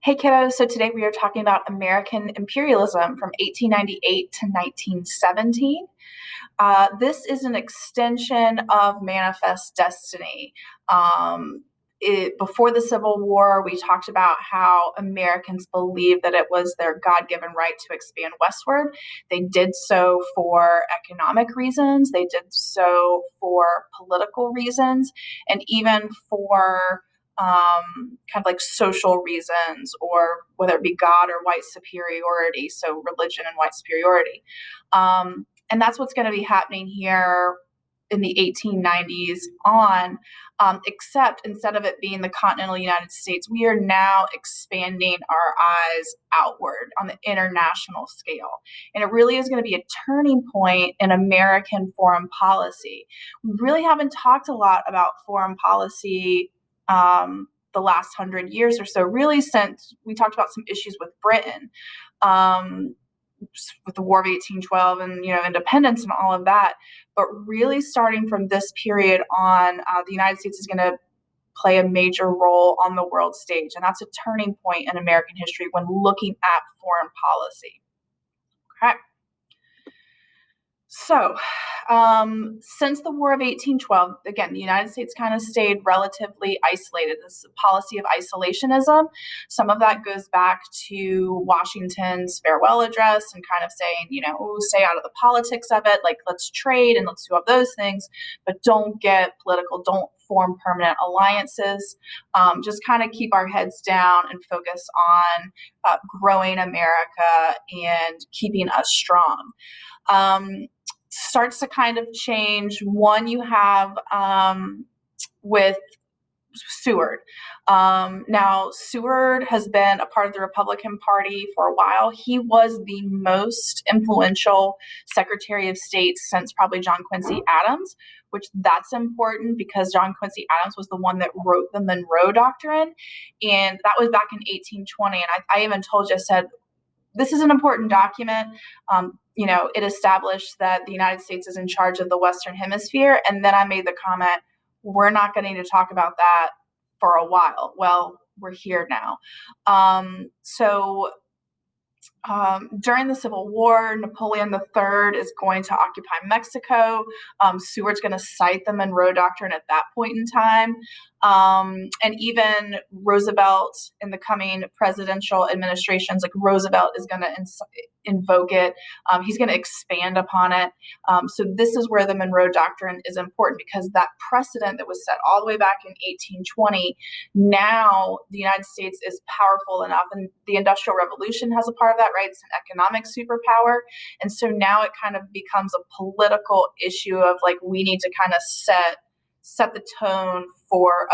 Hey kiddos, so today we are talking about American imperialism from 1898 to 1917. This is an extension of Manifest Destiny. Before the Civil War, we talked about how Americans believed that it was their God-given right to expand westward. They did so for economic reasons, they did so for political reasons, and even for kind of like social reasons, or whether it be God or white superiority, so religion and white superiority. And that's what's going to be happening here in the 1890s on, except instead of it being the continental United States, we are now expanding our eyes outward on the international scale. And it really is going to be a turning point in American foreign policy. We really haven't talked a lot about foreign policy the last 100 years or so, really since we talked about some issues with Britain. With the War of 1812 and independence and all of that, but really starting from this period on, the United States is going to play a major role on the world stage, and that's a turning point in American history when looking at foreign policy. Okay. So, since the War of 1812, again, the United States kind of stayed relatively isolated. This policy of isolationism, some of that goes back to Washington's farewell address and kind of saying, stay out of the politics of it. Like, let's trade and let's do all those things, but don't get political. Don't form permanent alliances. Just kind of keep our heads down and focus on growing America and keeping us strong. Starts to kind of change. One, you have with Seward. Now, Seward has been a part of the Republican Party for a while. He was the most influential Secretary of State since probably John Quincy Adams, which that's important because John Quincy Adams was the one that wrote the Monroe Doctrine, and that was back in 1820. And I even told you, I said, this is an important document. It established that the United States is in charge of the Western Hemisphere. And then I made the comment, we're not going to talk about that for a while. Well, we're here now. During the Civil War, Napoleon III is going to occupy Mexico. Seward's going to cite the Monroe Doctrine at that point in time. And even Roosevelt in the coming presidential administrations, like Roosevelt is going to invoke it. He's going to expand upon it. So this is where the Monroe Doctrine is important, because that precedent that was set all the way back in 1820, now the United States is powerful enough, and the Industrial Revolution has a part of that, right? It's an economic superpower. And so now it kind of becomes a political issue of like, we need to kind of set the tone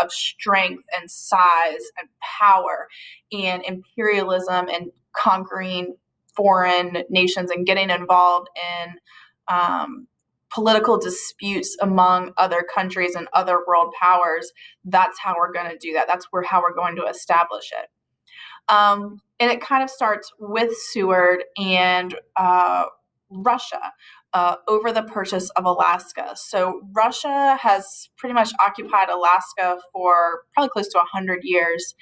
of strength and size and power and imperialism and conquering foreign nations and getting involved in political disputes among other countries and other world powers. That's how we're going to do that. That's how we're going to establish it. And it kind of starts with Seward and Russia over the purchase of Alaska. So Russia has pretty much occupied Alaska for probably close to 100 years.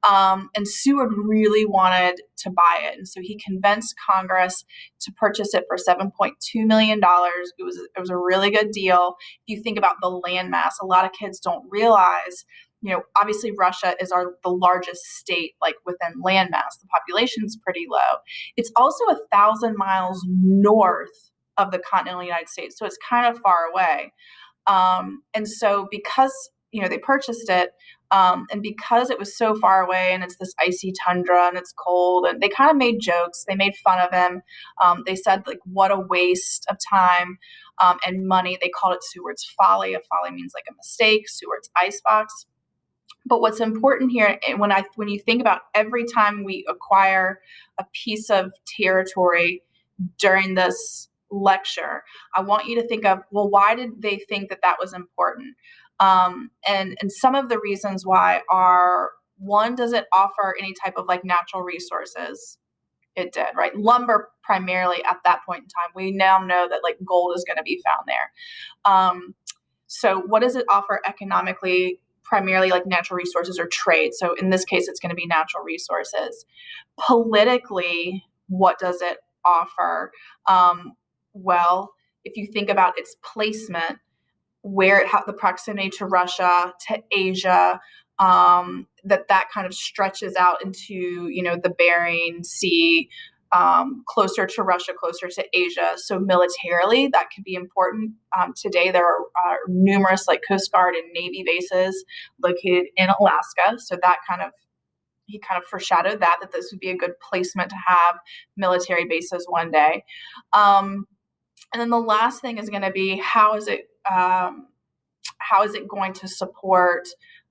And Seward really wanted to buy it. And so he convinced Congress to purchase it for $7.2 million. It was a really good deal. If you think about the landmass, a lot of kids don't realize, obviously Russia is the largest state, like within landmass. The population is pretty low. It's also 1,000 miles north of the continental United States, so it's kind of far away. And so because they purchased it, and because it was so far away, and it's this icy tundra and it's cold, and they kind of made jokes. They made fun of him. They said, like, what a waste of time and money. They called it Seward's folly. A folly means like a mistake. Seward's icebox. But what's important here, when you think about every time we acquire a piece of territory during this lecture, I want you to think of, well, why did they think that was important? And some of the reasons why are, one, does it offer any type of like natural resources? It did, right? Lumber primarily at that point in time. We now know that like gold is going to be found there. So what does it offer economically? primarily like natural resources or trade. So in this case, it's going to be natural resources. Politically, what does it offer? Well, if you think about its placement, where it the proximity to Russia, to Asia, that kind of stretches out into, the Bering Sea, closer to Russia, closer to Asia. So militarily, that could be important. Today, there are numerous like Coast Guard and Navy bases located in Alaska. So that he kind of foreshadowed that this would be a good placement to have military bases one day. And then the last thing is going to be how is it going to support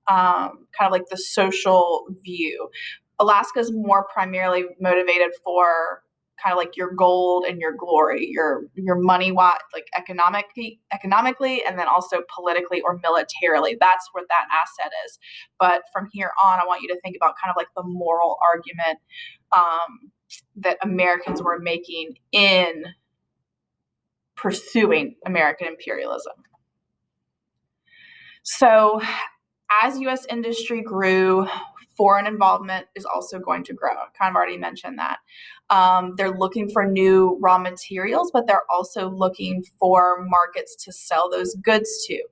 kind of like the social view? Alaska is more primarily motivated for kind of like your gold and your glory, your money, like economically, and then also politically or militarily. That's where that asset is. But from here on, I want you to think about kind of like the moral argument that Americans were making in pursuing American imperialism. So as U.S. industry grew, foreign involvement is also going to grow. I kind of already mentioned that. They're looking for new raw materials, but they're also looking for markets to sell those goods to.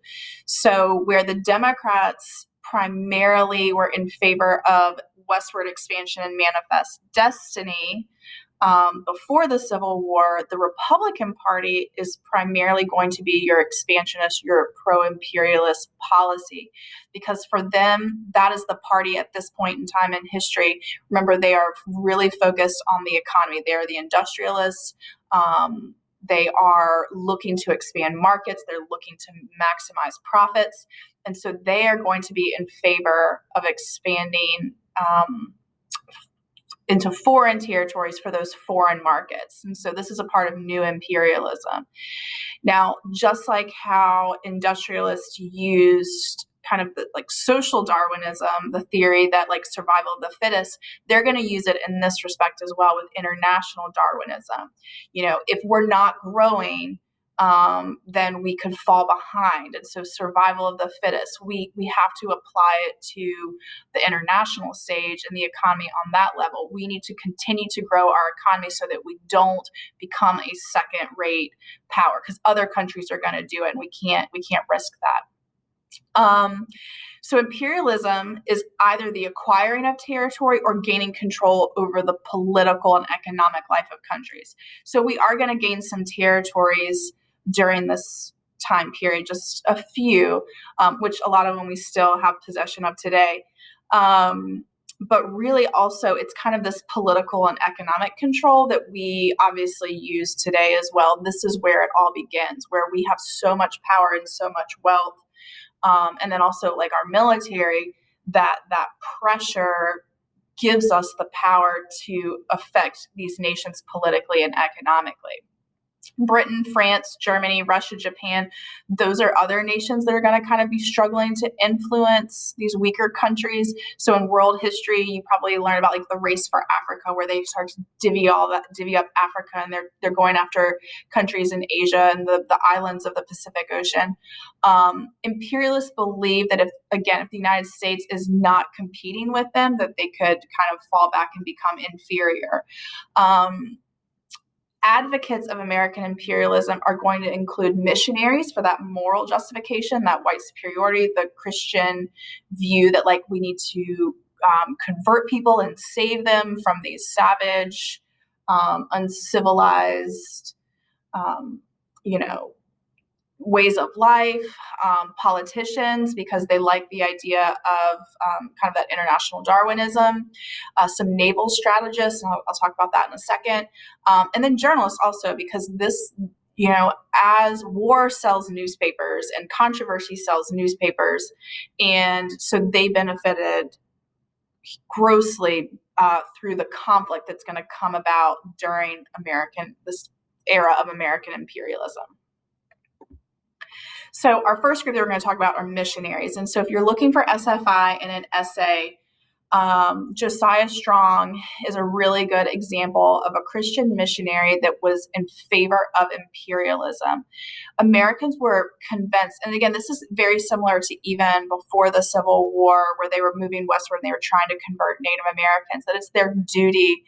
So where the Democrats primarily were in favor of westward expansion and manifest destiny, before the Civil War, the Republican Party is primarily going to be your expansionist, your pro-imperialist policy, because for them, that is the party at this point in time in history. Remember, they are really focused on the economy. They are the industrialists. They are looking to expand markets. They're looking to maximize profits. And so they are going to be in favor of expanding into foreign territories for those foreign markets. And so this is a part of new imperialism. Now, just like how industrialists used kind of like social Darwinism, the theory that like survival of the fittest, they're going to use it in this respect as well with international Darwinism. If we're not growing, then we could fall behind. And so survival of the fittest, we have to apply it to the international stage and the economy on that level. We need to continue to grow our economy so that we don't become a second-rate power, because other countries are going to do it, and we can't risk that. So imperialism is either the acquiring of territory or gaining control over the political and economic life of countries. So we are going to gain some territories during this time period, just a few, which a lot of them we still have possession of today. But really also it's kind of this political and economic control that we obviously use today as well. This is where it all begins, where we have so much power and so much wealth. And then also like our military, that pressure gives us the power to affect these nations politically and economically. Britain, France, Germany, Russia, Japan, those are other nations that are going to kind of be struggling to influence these weaker countries. So in world history, you probably learn about like the race for Africa, where they start to divvy up Africa, and they're going after countries in Asia and the islands of the Pacific Ocean. Imperialists believe that if the United States is not competing with them, that they could kind of fall back and become inferior. Advocates of American imperialism are going to include missionaries for that moral justification, that white superiority, the Christian view that like we need to convert people and save them from these savage, uncivilized, ways of life, politicians, because they like the idea of kind of that international Darwinism, some naval strategists, and I'll talk about that in a second, and then journalists also, because this, as war sells newspapers and controversy sells newspapers, and so they benefited grossly through the conflict that's going to come about during this era of American imperialism. So our first group that we're going to talk about are missionaries. And so if you're looking for SFI in an essay, Josiah Strong is a really good example of a Christian missionary that was in favor of imperialism. Americans were convinced, and again, this is very similar to even before the Civil War, where they were moving westward and they were trying to convert Native Americans, that it's their duty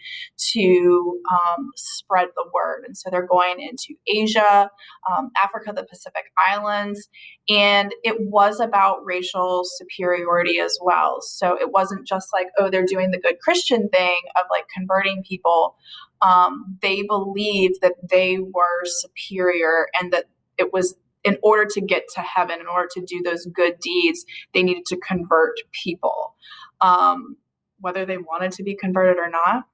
to spread the word. And so they're going into Asia, Africa, the Pacific Islands, and it was about racial superiority as well. So it wasn't just like, oh, they're doing the good Christian thing of like converting people. They believed that they were superior and that it was in order to get to heaven, in order to do those good deeds, they needed to convert people, whether they wanted to be converted or not.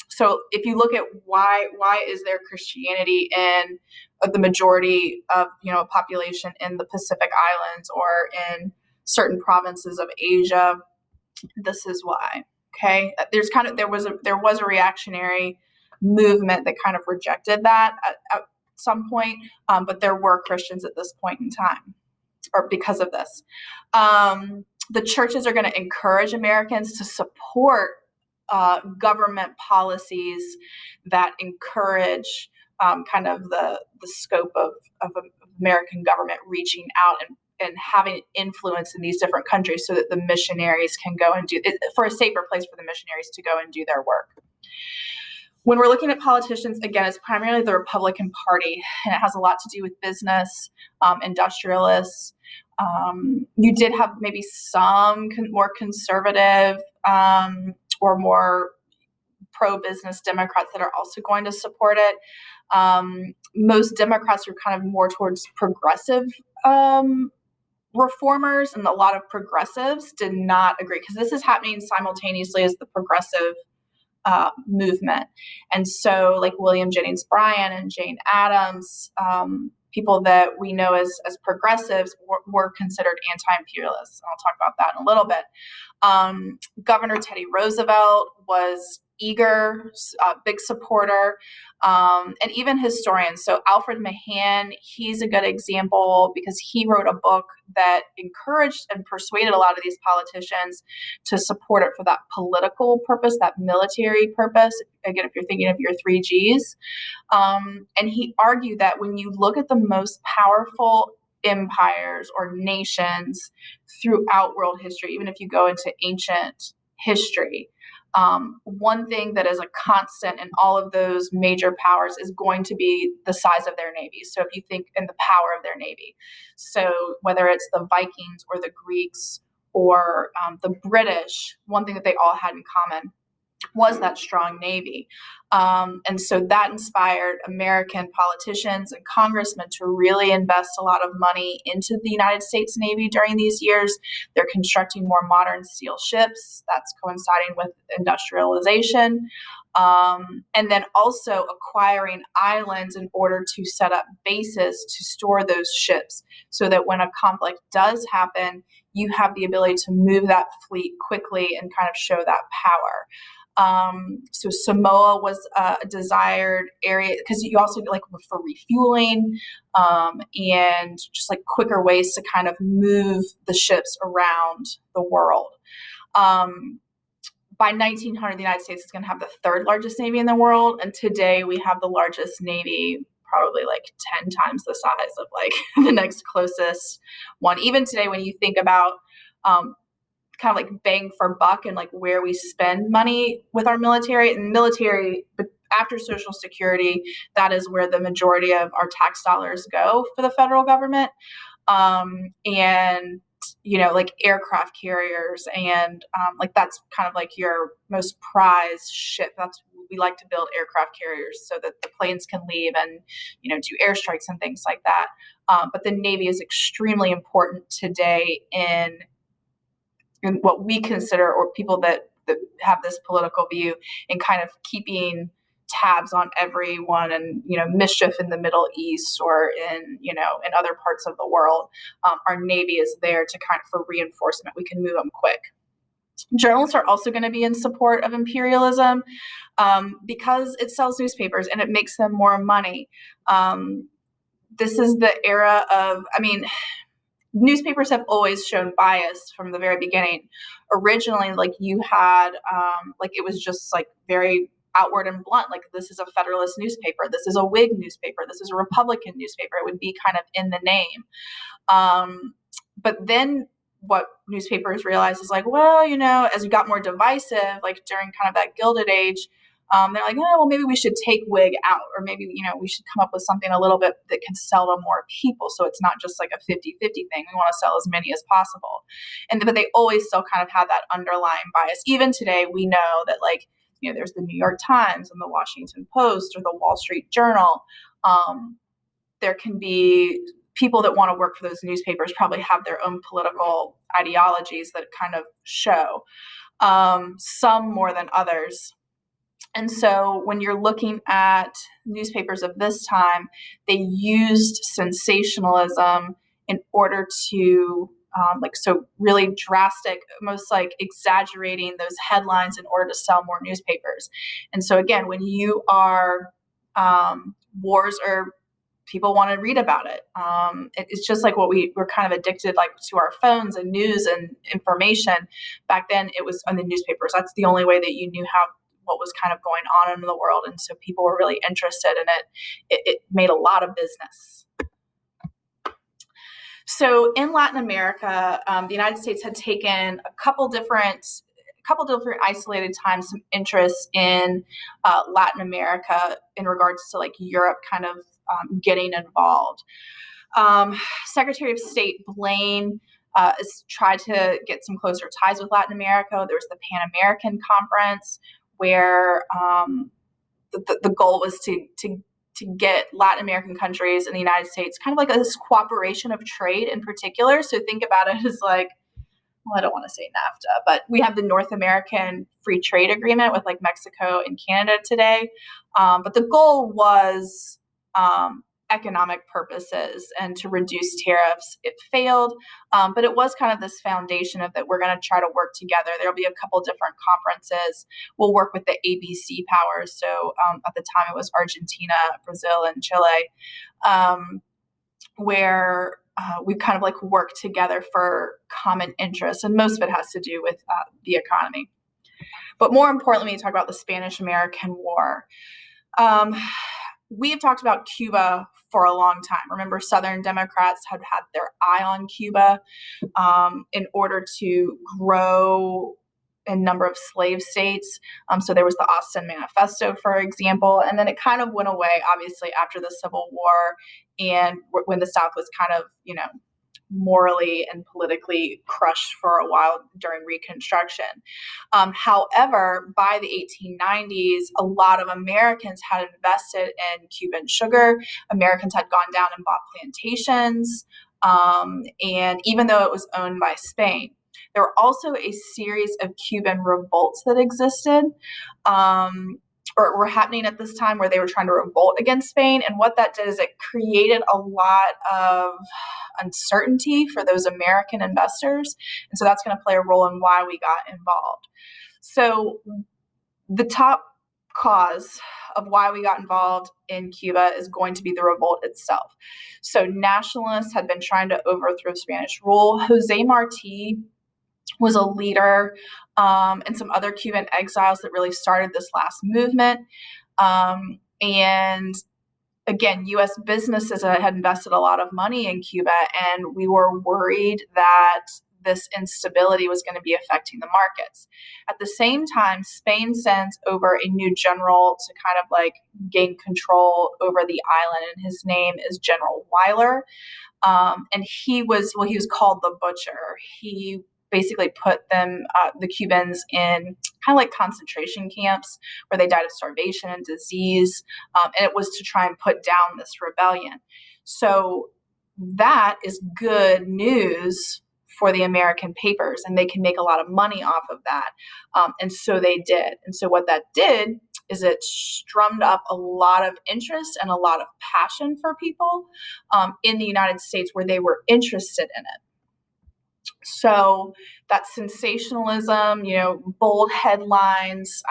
So if you look at why is there Christianity in the majority of a population in the Pacific Islands or in certain provinces of Asia, this is why. Okay, there was a reactionary movement that kind of rejected that at some point, but there were Christians at this point in time, or because of this. The churches are going to encourage Americans to support government policies that encourage kind of the scope of American government reaching out and having influence in these different countries so that the missionaries can go and do it for a safer place for the missionaries to go and do their work. When we're looking at politicians, again, it's primarily the Republican Party, and it has a lot to do with business, industrialists. You did have maybe some more conservative or more pro-business Democrats that are also going to support it. Most Democrats are kind of more towards progressive reformers, and a lot of progressives did not agree because this is happening simultaneously as the progressive movement. And so like William Jennings Bryan and Jane Addams, people that we know as progressives were considered anti-imperialists. And I'll talk about that in a little bit. Governor Teddy Roosevelt was eager, big supporter, and even historians. So Alfred Mahan, he's a good example because he wrote a book that encouraged and persuaded a lot of these politicians to support it for that political purpose, that military purpose. Again, if you're thinking of your 3Gs. And he argued that when you look at the most powerful empires or nations throughout world history, even if you go into ancient history, one thing that is a constant in all of those major powers is going to be the size of their navy. So if you think in the power of their navy, so whether it's the Vikings or the Greeks or the British, one thing that they all had in common was that strong navy. And so that inspired American politicians and congressmen to really invest a lot of money into the United States Navy during these years. They're constructing more modern steel ships. That's coinciding with industrialization. And then also acquiring islands in order to set up bases to store those ships so that when a conflict does happen, you have the ability to move that fleet quickly and kind of show that power. So Samoa was a desired area because you also like for refueling and just like quicker ways to kind of move the ships around the world. By 1900, the United States is going to have the third largest Navy in the world. And today we have the largest Navy, probably like 10 times the size of like the next closest one. Even today, when you think about kind of like bang for buck and like where we spend money with our military, and military, but after Social Security, that is where the majority of our tax dollars go for the federal government. And like aircraft carriers and like that's kind of like your most prized ship. We like to build aircraft carriers so that the planes can leave and do airstrikes and things like that. But the Navy is extremely important today in what we consider, or people that have this political view, in kind of keeping tabs on everyone and mischief in the Middle East or in other parts of the world. Our Navy is there to kind of for reinforcement. We can move them quick. Journalists are also going to be in support of imperialism because it sells newspapers and it makes them more money. This is the era of, newspapers have always shown bias from the very beginning. Originally, like you had, like it was just like very outward and blunt. Like this is a Federalist newspaper, this is a Whig newspaper, this is a Republican newspaper. It would be kind of in the name. But then what newspapers realized is like, well, as we got more divisive, like during kind of that Gilded Age, they're like, oh, well, maybe we should take Whig out, or maybe, we should come up with something a little bit that can sell to more people. So it's not just like a 50-50 thing. We want to sell as many as possible. But they always still kind of have that underlying bias. Even today, we know that like, there's the New York Times and the Washington Post or the Wall Street Journal. There can be people that want to work for those newspapers probably have their own political ideologies that kind of show, some more than others. And so when you're looking at newspapers of this time, they used sensationalism in order to, so really drastic, almost like exaggerating those headlines in order to sell more newspapers. And so again, when you are, wars are, people want to read about it. It's just like what we're kind of addicted like to our phones and news and information. Back then it was on the newspapers. That's the only way that you knew what was kind of going on in the world. And so people were really interested in it. It made a lot of business. So in Latin America, the United States had taken a couple different isolated times some interest in Latin America in regards to like Europe kind of getting involved. Secretary of State Blaine has tried to get some closer ties with Latin America. There was the Pan American Conference where the goal was to get Latin American countries and the United States kind of like this cooperation of trade in particular. So think about it as like, well, I don't want to say NAFTA, but we have the North American Free Trade Agreement with like Mexico and Canada today. But the goal was economic purposes and to reduce tariffs. It failed, but it was kind of this foundation of that we're going to try to work together. There'll be a couple different conferences. We'll work with the ABC powers. So at the time it was Argentina, Brazil, and Chile, where we kind of like work together for common interests. And most of it has to do with the economy. But more importantly, we talk about the Spanish-American War. We have talked about Cuba for a long time. Remember, Southern Democrats had their eye on Cuba in order to grow a number of slave states. So there was the Austin Manifesto, for example, and then it kind of went away, obviously, after the Civil War and when the South was kind of, morally and politically crushed for a while during Reconstruction. However, by the 1890s, a lot of Americans had invested in Cuban sugar. Americans had gone down and bought plantations, and even though it was owned by Spain, there were also a series of Cuban revolts that existed, or were happening at this time, where they were trying to revolt against Spain. And what that did is it created a lot of uncertainty for those American investors. And so that's going to play a role in why we got involved. So the top cause of why we got involved in Cuba is going to be the revolt itself. So nationalists had been trying to overthrow Spanish rule. Jose Marti was a leader, and some other Cuban exiles that really started this last movement. And again, U.S. businesses had invested a lot of money in Cuba, and we were worried that this instability was going to be affecting the markets. At the same time, Spain sends over a new general to kind of like gain control over the island, and his name is General Weyler. And he was called the Butcher. He basically put the Cubans in kind of like concentration camps where they died of starvation and disease. And it was to try and put down this rebellion. So that is good news for the American papers, and they can make a lot of money off of that. And so they did. And so what that did is it strummed up a lot of interest and a lot of passion for people in the United States where they were interested in it. So that sensationalism, bold headlines.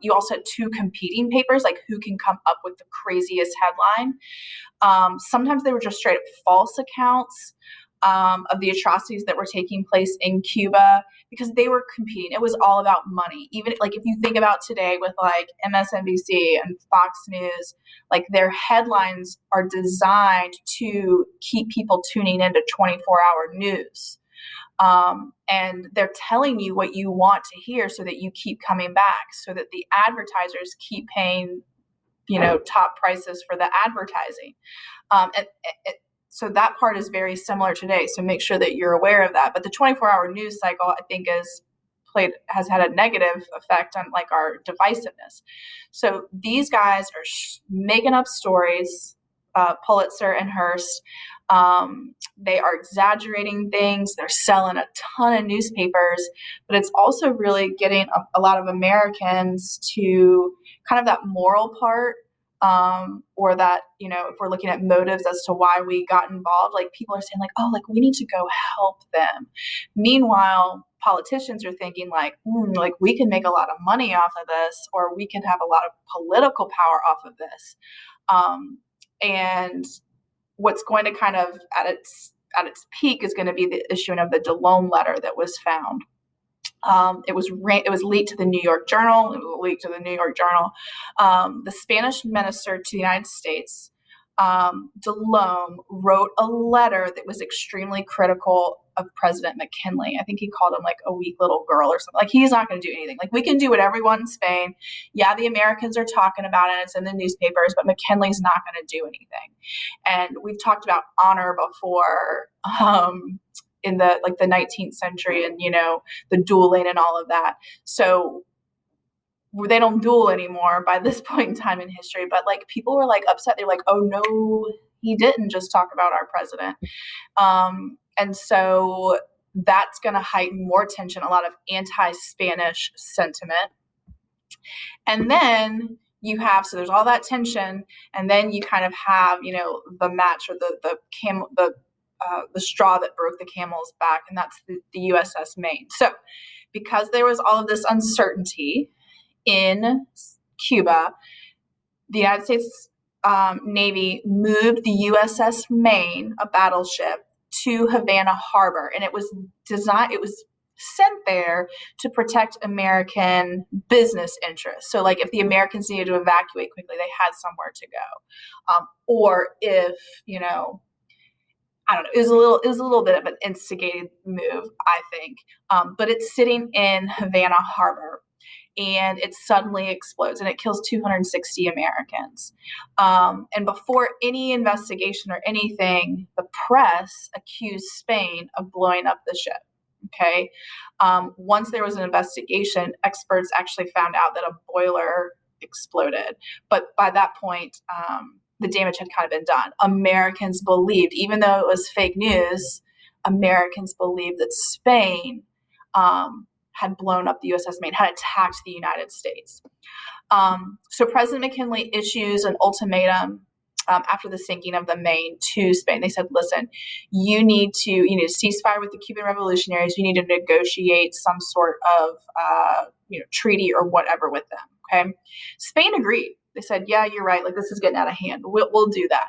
You also had two competing papers, like who can come up with the craziest headline. Sometimes they were just straight up false accounts. of the atrocities that were taking place in Cuba, because they were competing. It was all about money. Even like if you think about today with like MSNBC and Fox News, like their headlines are designed to keep people tuning into 24-hour news. And they're telling you what you want to hear so that you keep coming back, so that the advertisers keep paying, top prices for the advertising. So that part is very similar today. So make sure that you're aware of that. But the 24-hour news cycle, I think, has had a negative effect on like our divisiveness. So these guys are making up stories, Pulitzer and Hearst. They are exaggerating things. They're selling a ton of newspapers, but it's also really getting a lot of Americans to kind of that moral part, or that, if we're looking at motives as to why we got involved, like people are saying like, oh, like we need to go help them. Meanwhile, politicians are thinking like, like we can make a lot of money off of this, or we can have a lot of political power off of this. And what's going to kind of at its peak is going to be the issuing of the DeLone letter that was found. It was leaked to the New York Journal. The Spanish minister to the United States, DeLone, wrote a letter that was extremely critical of President McKinley. I think he called him like a weak little girl or something. Like he's not going to do anything. Like we can do whatever we want in Spain. Yeah, the Americans are talking about it. It's in the newspapers, but McKinley's not going to do anything. And we've talked about honor before. In the 19th century, and the dueling and all of that. So they don't duel anymore by this point in time in history, but like people were like upset. They're like, oh no, he didn't just talk about our president. And so that's going to heighten more tension, a lot of anti-Spanish sentiment. And then so there's all that tension, and then you kind of have, the match, or the straw that broke the camel's back, and that's the USS Maine. So because there was all of this uncertainty in Cuba, the United States Navy moved the USS Maine, a battleship, to Havana Harbor, and it was sent there to protect American business interests. So like if the Americans needed to evacuate quickly, they had somewhere to go. Or if, I don't know, it was a little bit of an instigated move, I think. But it's sitting in Havana Harbor, and it suddenly explodes, and it kills 260 Americans. And before any investigation or anything, the press accused Spain of blowing up the ship. Okay. Once there was an investigation, experts actually found out that a boiler exploded. But by that point, the damage had kind of been done. Americans believed, even though it was fake news, Americans believed that Spain had blown up the USS Maine, had attacked the United States. So President McKinley issues an ultimatum after the sinking of the Maine to Spain. They said, listen, you need to cease fire with the Cuban revolutionaries. You need to negotiate some sort of treaty or whatever with them. Okay. Spain agreed. They said, yeah, you're right. Like this is getting out of hand. We'll do that.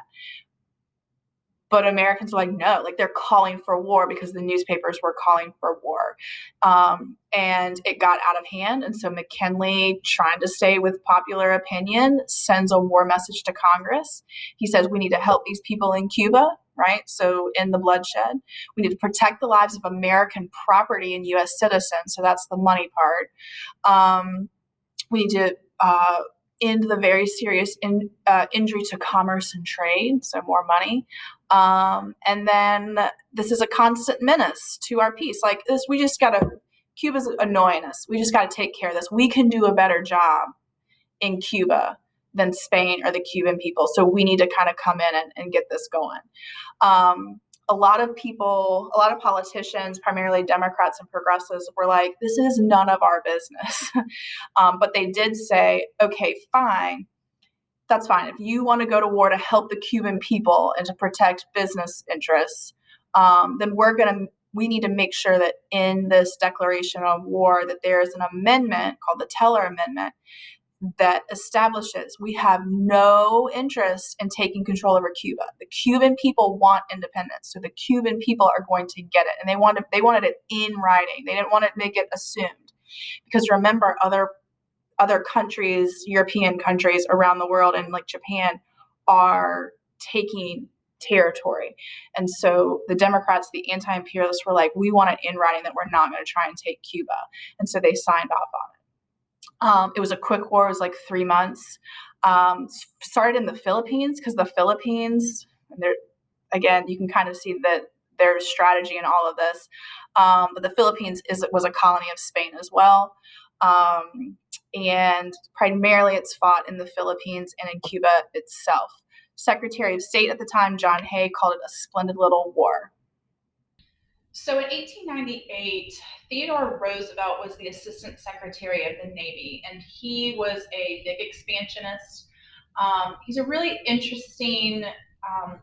But Americans were like, no, like they're calling for war, because the newspapers were calling for war. And it got out of hand. And so McKinley, trying to stay with popular opinion, sends a war message to Congress. He says, we need to help these people in Cuba, right? So in the bloodshed, we need to protect the lives of American property and U.S. citizens. So that's the money part. We need to end the very serious injury to commerce and trade, so more money. And then this is a constant menace to our peace. Like this, Cuba's annoying us. We just got to take care of this. We can do a better job in Cuba than Spain or the Cuban people. So we need to kind of come in and get this going. A lot of politicians, primarily Democrats and progressives, were like, this is none of our business. But they did say, okay, fine. That's fine. If you want to go to war to help the Cuban people and to protect business interests, then we need to make sure that in this declaration of war that there is an amendment called the Teller Amendment that establishes we have no interest in taking control over Cuba. The Cuban people want independence, so the Cuban people are going to get it, and they wanted it in writing. They didn't want to make it assumed, because remember, other countries, European countries around the world, and like Japan, are taking territory. And so the Democrats, the anti-imperialists, were like, we want it in writing that we're not going to try and take Cuba. And so they signed off on it. It was a quick war. It was like 3 months. Started in the Philippines, because the Philippines, again, you can kind of see that there's strategy in all of this. But the Philippines was a colony of Spain as well. And primarily it's fought in the Philippines and in Cuba itself. Secretary of State at the time, John Hay, called it a splendid little war. So in 1898, Theodore Roosevelt was the Assistant Secretary of the Navy, and he was a big expansionist. He's a really interesting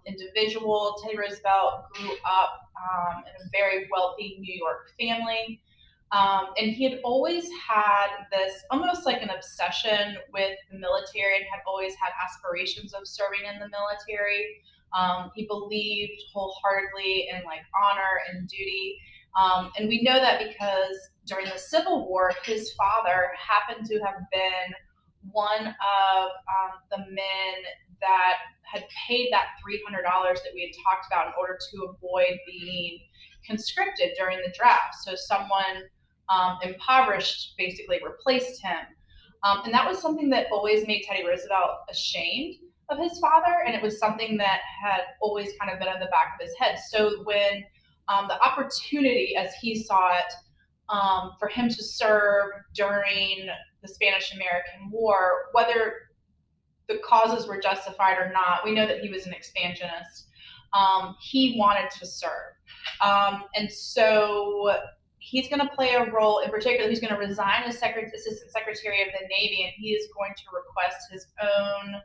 individual. Teddy Roosevelt grew up in a very wealthy New York family. And he had always had this almost like an obsession with the military, and had always had aspirations of serving in the military. He believed wholeheartedly in like honor and duty. And we know that because during the Civil War, his father happened to have been one of the men that had paid that $300 that we had talked about in order to avoid being conscripted during the draft. So someone impoverished basically replaced him. And that was something that always made Teddy Roosevelt ashamed of his father, and it was something that had always kind of been in the back of his head. So when the opportunity, as he saw it, for him to serve during the Spanish-American War, whether the causes were justified or not, we know that he was an expansionist. He wanted to serve. And so he's going to play a role, in particular, he's going to resign as Assistant Secretary of the Navy, and he is going to request his own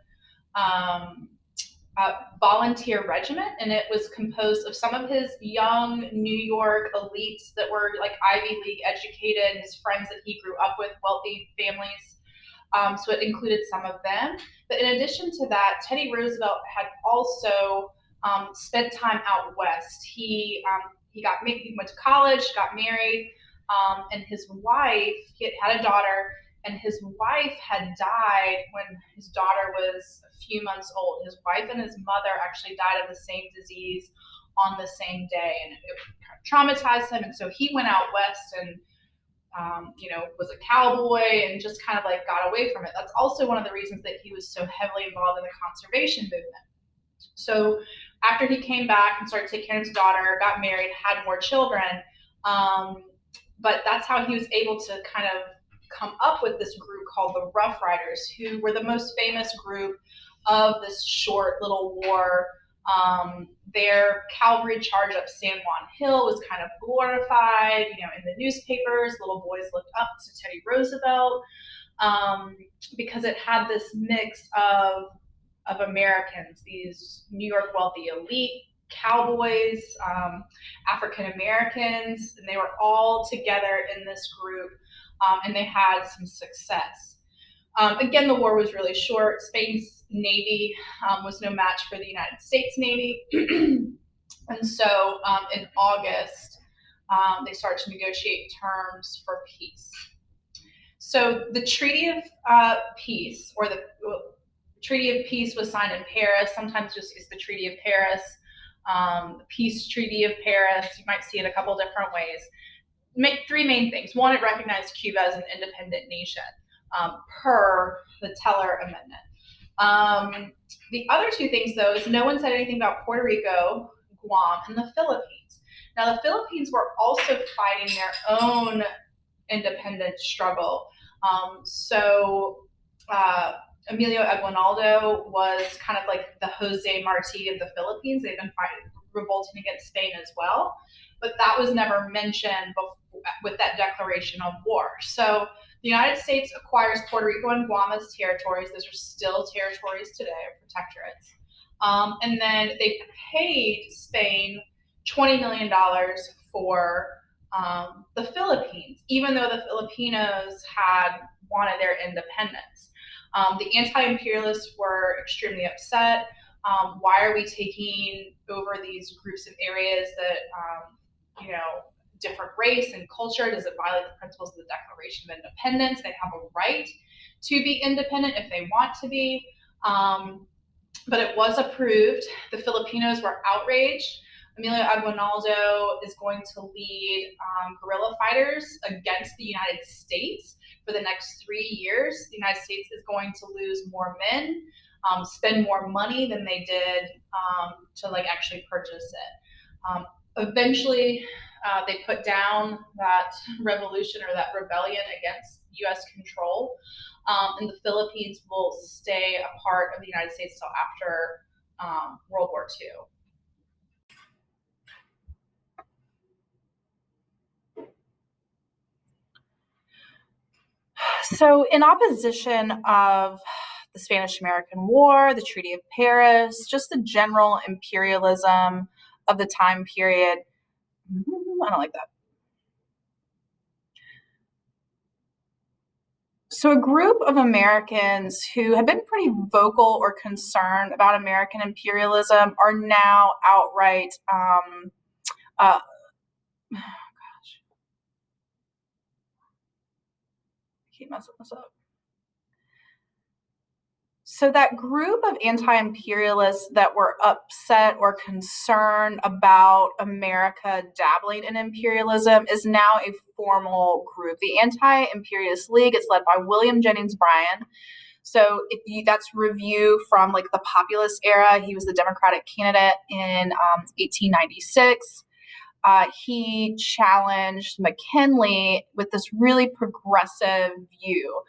volunteer regiment, and it was composed of some of his young New York elites that were like Ivy League educated, his friends that he grew up with, wealthy families. So it included some of them. But in addition to that, Teddy Roosevelt had also spent time out west. He went to college, got married, and his wife, he had a daughter, and his wife had died when his daughter was a few months old. His wife and his mother actually died of the same disease on the same day, and it traumatized him. And so he went out west and was a cowboy and just kind of like got away from it. That's also one of the reasons that he was so heavily involved in the conservation movement. So after he came back and started taking care of his daughter, got married, had more children, but that's how he was able to kind of come up with this group called the Rough Riders, who were the most famous group of this short little war. Their cavalry charge up San Juan Hill was kind of glorified, in the newspapers. Little boys looked up to Teddy Roosevelt because it had this mix of Americans, these New York wealthy elite, cowboys, African Americans, and they were all together in this group, and they had some success. Again, the war was really short. Spain's Navy was no match for the United States Navy. And so in August, they started to negotiate terms for peace. So the Treaty of Peace, or the Treaty of Peace, was signed in Paris. Sometimes just it's the Treaty of Paris, the Peace Treaty of Paris. You might see it a couple different ways. Three main things. One, it recognized Cuba as an independent nation per the Teller Amendment. The other two things, though, is no one said anything about Puerto Rico, Guam, and the Philippines. Now, the Philippines were also fighting their own independence struggle. Emilio Aguinaldo was kind of like the Jose Marti of the Philippines. They've been revolting against Spain as well, but that was never mentioned with that declaration of war. So the United States acquires Puerto Rico and Guam as territories. Those are still territories today, or protectorates. And then they paid Spain $20 million for the Philippines, even though the Filipinos had wanted their independence. The anti-imperialists were extremely upset. Why are we taking over these groups of areas that, different race and culture? Does it violate the principles of the Declaration of Independence? They have a right to be independent if they want to be. But it was approved. The Filipinos were outraged. Emilio Aguinaldo is going to lead guerrilla fighters against the United States for the next 3 years. The United States is going to lose more men, spend more money than they did to actually purchase it. Eventually, they put down that revolution or that rebellion against U.S. control, and the Philippines will stay a part of the United States till after World War II. So, in opposition of the Spanish-American War, the Treaty of Paris, just the general imperialism of the time period, I don't like that. So, a group of Americans who had been pretty vocal or concerned about American imperialism are now outright keep messing this up. So that group of anti-imperialists that were upset or concerned about America dabbling in imperialism is now a formal group. The Anti-Imperialist League is led by William Jennings Bryan. So that's review from the populist era. He was the Democratic candidate in 1896. He challenged McKinley with this really progressive view.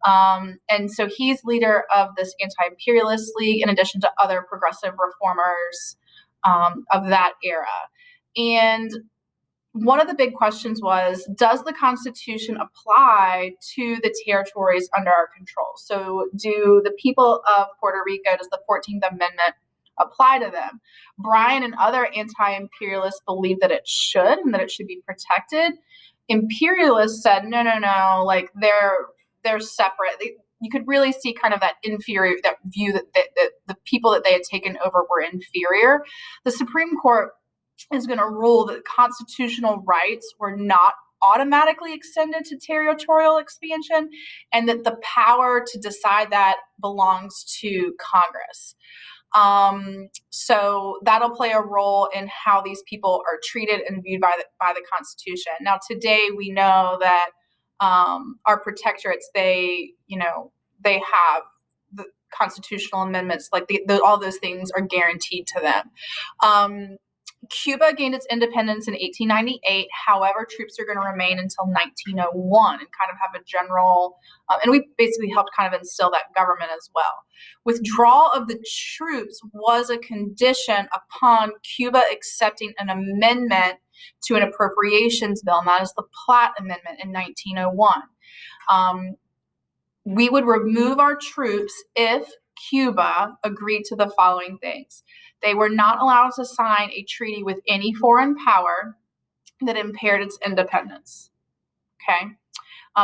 And so he's leader of this Anti-Imperialist League, in addition to other progressive reformers of that era. And one of the big questions was, does the Constitution apply to the territories under our control? So do the people of Puerto Rico, does the 14th Amendment apply to them? Bryan and other anti-imperialists believe that it should and that it should be protected. Imperialists said, no, they're separate. You could really see kind of that view that the people that they had taken over were inferior. The Supreme Court is going to rule that constitutional rights were not automatically extended to territorial expansion, and that the power to decide that belongs to Congress. So that'll play a role in how these people are treated and viewed by the Constitution. Now, today we know that our protectorates, they have the constitutional amendments, all those things are guaranteed to them. Cuba gained its independence in 1898. However, troops are going to remain until 1901 and kind of have a general, and we basically helped kind of instill that government as well. Withdrawal of the troops was a condition upon Cuba accepting an amendment to an appropriations bill, and that is the Platt Amendment in 1901. We would remove our troops if Cuba agreed to the following things. They were not allowed to sign a treaty with any foreign power that impaired its independence. Okay?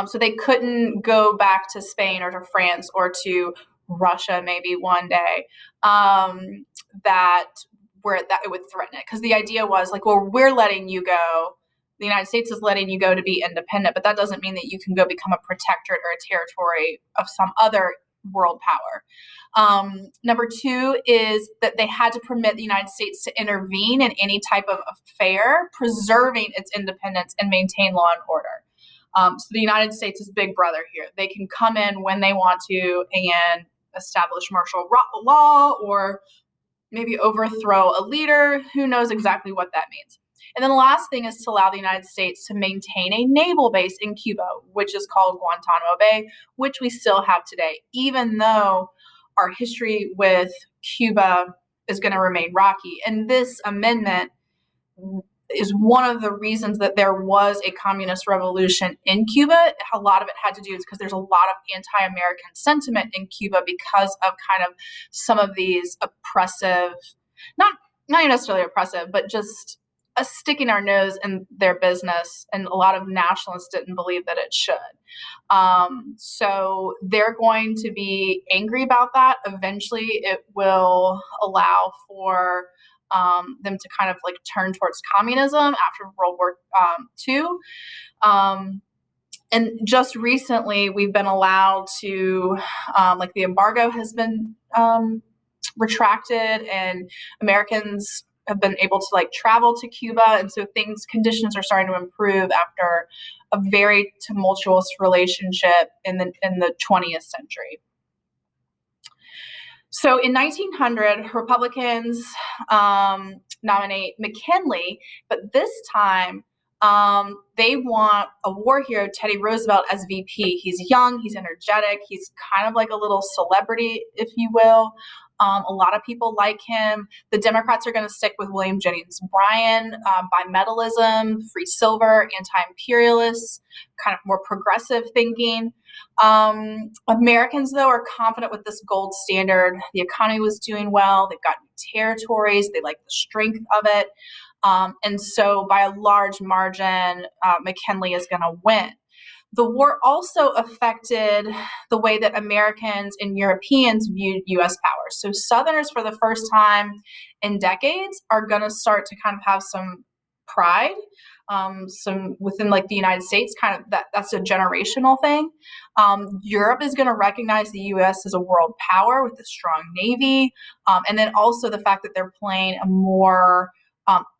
So they couldn't go back to Spain or to France or to Russia maybe one day that it would threaten it. Because the idea was we're letting you go. The United States is letting you go to be independent, but that doesn't mean that you can go become a protectorate or a territory of some other world power. Number two is that they had to permit the United States to intervene in any type of affair, preserving its independence and maintain law and order. So the United States is big brother here. They can come in when they want to and establish martial law or maybe overthrow a leader. Who knows exactly what that means? And then the last thing is to allow the United States to maintain a naval base in Cuba, which is called Guantanamo Bay, which we still have today, even though our history with Cuba is going to remain rocky. And this amendment is one of the reasons that there was a communist revolution in Cuba. A lot of it had to do because there's a lot of anti-American sentiment in Cuba because of kind of some of these oppressive, not necessarily oppressive, but just us sticking our nose in their business, and a lot of nationalists didn't believe that it should. So they're going to be angry about that. Eventually, it will allow for them to kind of like turn towards communism after World War II. And just recently, we've been allowed to, like the embargo has been retracted, and Americans have been able to like travel to Cuba, and so conditions are starting to improve after a very tumultuous relationship in the 20th century. So in 1900, Republicans nominate McKinley, but this time they want a war hero, Teddy Roosevelt, as VP. He's young, he's energetic, he's kind of like a little celebrity, if you will. A lot of people like him. The Democrats are going to stick with William Jennings Bryan, bimetallism, free silver, anti-imperialists, kind of more progressive thinking. Americans, though, are confident with this gold standard. The economy was doing well. They've got new territories. They like the strength of it. And so by a large margin, McKinley is going to win. The war also affected the way that Americans and Europeans viewed U.S. power. So Southerners, for the first time in decades, are going to start to kind of have some pride, some within like the United States, kind of that's a generational thing. Europe is going to recognize the U.S. as a world power with a strong navy, and then also the fact that they're playing a more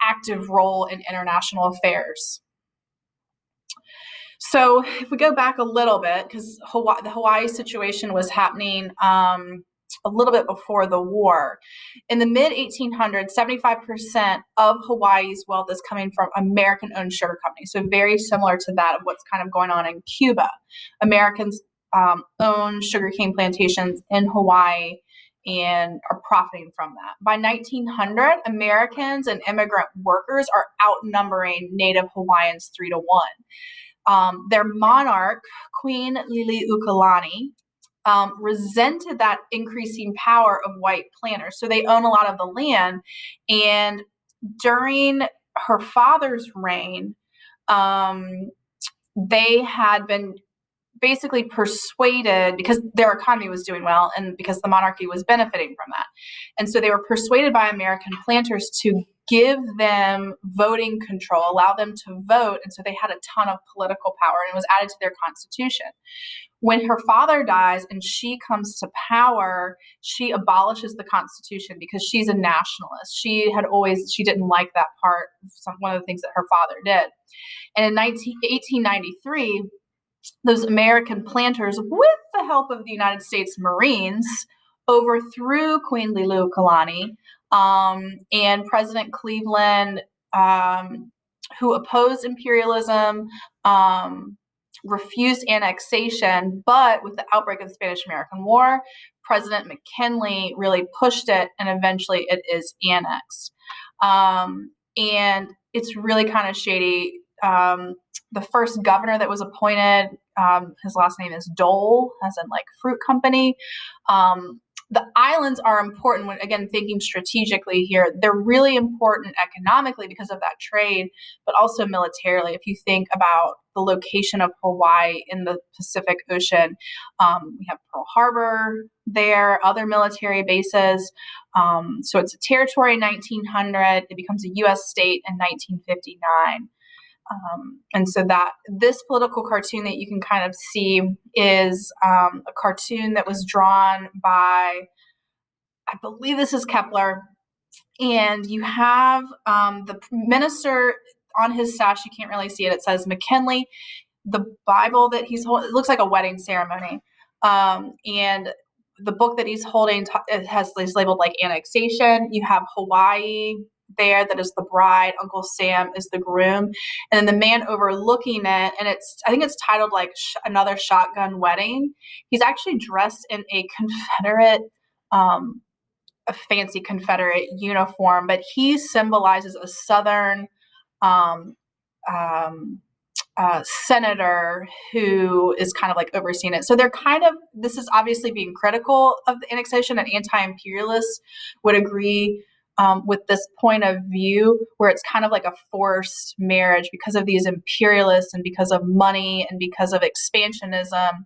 active role in international affairs. So if we go back a little bit, because the Hawaii situation was happening a little bit before the war. In the mid-1800s, 75% of Hawaii's wealth is coming from American-owned sugar companies. So very similar to that of what's kind of going on in Cuba. Americans own sugarcane plantations in Hawaii and are profiting from that. By 1900, Americans and immigrant workers are outnumbering Native Hawaiians 3-1. Their monarch, Queen Liliuokalani, resented that increasing power of white planters. So they own a lot of the land. And during her father's reign, they had been basically persuaded, because their economy was doing well and because the monarchy was benefiting from that. And so they were persuaded by American planters to give them voting control, allow them to vote. And so they had a ton of political power, and it was added to their constitution. When her father dies and she comes to power, she abolishes the Constitution because she's a nationalist. She didn't like that part, one of the things that her father did. And in 1893, those American planters, with the help of the United States Marines, overthrew Queen Liliuokalani, and President Cleveland, who opposed imperialism, refused annexation, but with the outbreak of the Spanish-American War, President McKinley really pushed it, and eventually it is annexed. And it's really kind of shady. The first governor that was appointed, his last name is Dole, as in like fruit company. The islands are important when, again, thinking strategically here. They're really important economically because of that trade, but also militarily. If you think about the location of Hawaii in the Pacific Ocean, we have Pearl Harbor there, other military bases. So it's a territory in 1900. It becomes a U.S. state in 1959. And so that this political cartoon that you can kind of see is a cartoon that was drawn by, I believe this is Kepler. And you have the minister on his sash. You can't really see it. It says McKinley. The Bible that he's holding, it looks like a wedding ceremony. And the book that he's holding is labeled like annexation. You have Hawaii there, that is the bride. Uncle Sam is the groom, and then the man overlooking it, and I think it's titled like Another Shotgun Wedding. He's actually dressed in a Confederate, a fancy Confederate uniform, but he symbolizes a Southern senator who is kind of like overseeing it. So this is obviously being critical of the annexation, and anti-imperialists would agree with this point of view where it's kind of like a forced marriage because of these imperialists and because of money and because of expansionism.